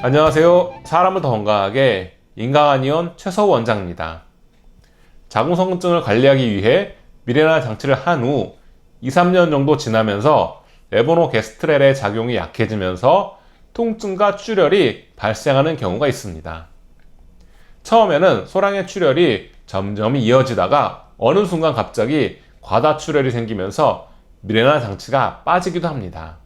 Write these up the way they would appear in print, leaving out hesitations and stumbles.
안녕하세요. 사람을 더 건강하게 인강한의원 최서우 원장입니다. 자궁성근증을 관리하기 위해 미레나 장치를 한 후 2-3년 정도 지나면서 레보노게스트렐의 작용이 약해지면서 통증과 출혈이 발생하는 경우가 있습니다. 처음에는 소량의 출혈이 점점 이어지다가 어느 순간 갑자기 과다출혈이 생기면서 미레나 장치가 빠지기도 합니다.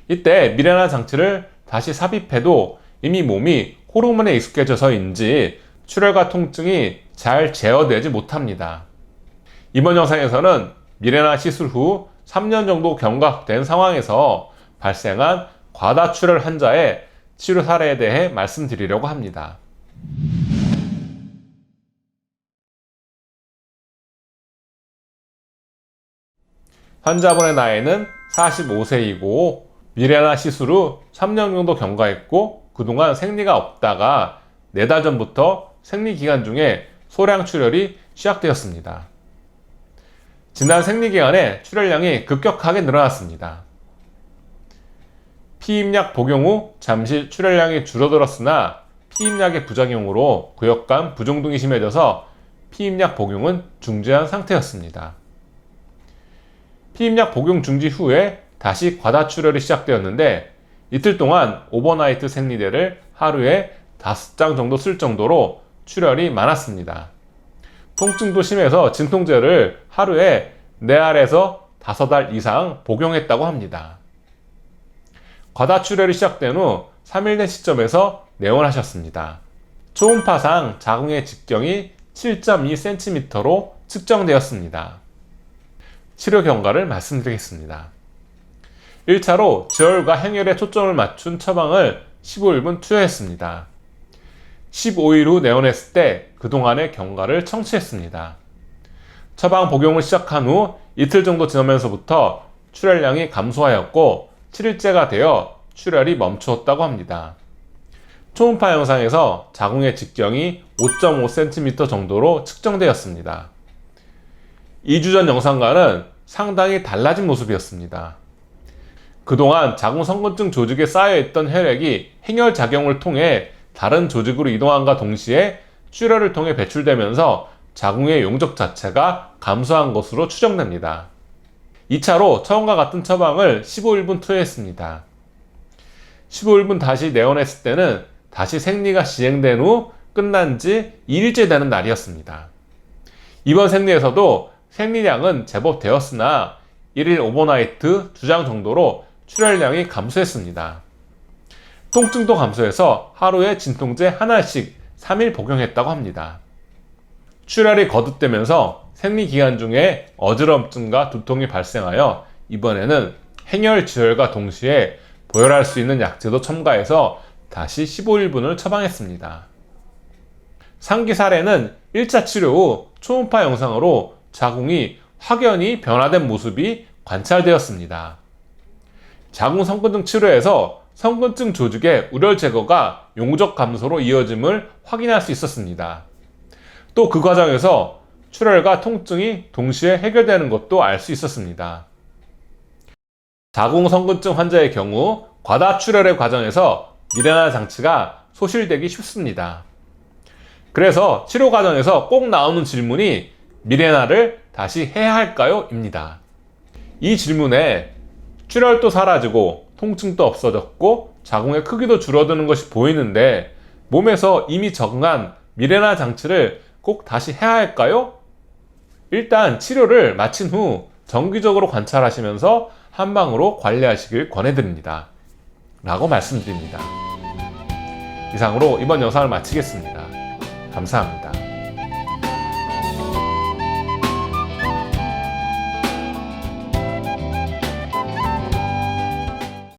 이때 미레나 장치를 다시 삽입해도 이미 몸이 호르몬에 익숙해져서인지 출혈과 통증이 잘 제어되지 못합니다. 이번 영상에서는 미레나 시술 후 3년 정도 경과된 상황에서 발생한 과다출혈 환자의 치료 사례에 대해 말씀드리려고 합니다. 환자분의 나이는 45세이고 미레나 시술 후 3년 정도 경과했고 그동안 생리가 없다가 4달 전부터 생리 기간 중에 소량 출혈이 시작되었습니다. 지난 생리 기간에 출혈량이 급격하게 늘어났습니다. 피임약 복용 후 잠시 출혈량이 줄어들었으나 피임약의 부작용으로 구역감 부종 등이 심해져서 피임약 복용은 중지한 상태였습니다. 피임약 복용 중지 후에 다시 과다출혈이 시작되었는데 이틀 동안 오버나이트 생리대를 하루에 5장 정도 쓸 정도로 출혈이 많았습니다. 통증도 심해서 진통제를 하루에 4알에서 5알 이상 복용했다고 합니다. 과다출혈이 시작된 후 3일 된 시점에서 내원하셨습니다. 초음파상 자궁의 직경이 7.2cm로 측정되었습니다. 치료 경과를 말씀드리겠습니다. 1차로 지혈과 행혈에 초점을 맞춘 처방을 15일분 투여했습니다. 15일 후 내원했을 때 그동안의 경과를 청취했습니다. 처방 복용을 시작한 후 이틀 정도 지나면서부터 출혈량이 감소하였고 7일째가 되어 출혈이 멈추었다고 합니다. 초음파 영상에서 자궁의 직경이 5.5cm 정도로 측정되었습니다. 2주 전 영상과는 상당히 달라진 모습이었습니다. 그동안 자궁성근증 조직에 쌓여있던 혈액이 행혈작용을 통해 다른 조직으로 이동함과 동시에 출혈을 통해 배출되면서 자궁의 용적 자체가 감소한 것으로 추정됩니다. 2차로 처음과 같은 처방을 15일분 투여했습니다. 15일분 다시 내원했을 때는 다시 생리가 시행된 후 끝난 지 2일째 되는 날이었습니다. 이번 생리에서도 생리량은 제법 되었으나 1일 오버나이트 2장 정도로 출혈량이 감소했습니다. 통증도 감소해서 하루에 진통제 1알씩 3일 복용했다고 합니다. 출혈이 거듭되면서 생리 기간 중에 어지럼증과 두통이 발생하여 이번에는 행혈지혈과 동시에 보혈할 수 있는 약제도 첨가해서 다시 15일분을 처방했습니다. 상기 사례는 1차 치료 후 초음파 영상으로 자궁이 확연히 변화된 모습이 관찰되었습니다. 자궁성근증 치료에서 성근증 조직의 우열 제거가 용적 감소로 이어짐을 확인할 수 있었습니다. 또 그 과정에서 출혈과 통증이 동시에 해결되는 것도 알 수 있었습니다. 자궁성근증 환자의 경우 과다출혈의 과정에서 미레나 장치가 소실되기 쉽습니다. 그래서 치료 과정에서 꼭 나오는 질문이 미레나를 다시 해야 할까요? 입니다. 이 질문에 출혈도 사라지고 통증도 없어졌고 자궁의 크기도 줄어드는 것이 보이는데 몸에서 이미 적응한 미레나 장치를 꼭 다시 해야 할까요? 일단 치료를 마친 후 정기적으로 관찰하시면서 한방으로 관리하시길 권해드립니다. 라고 말씀드립니다. 이상으로 이번 영상을 마치겠습니다. 감사합니다.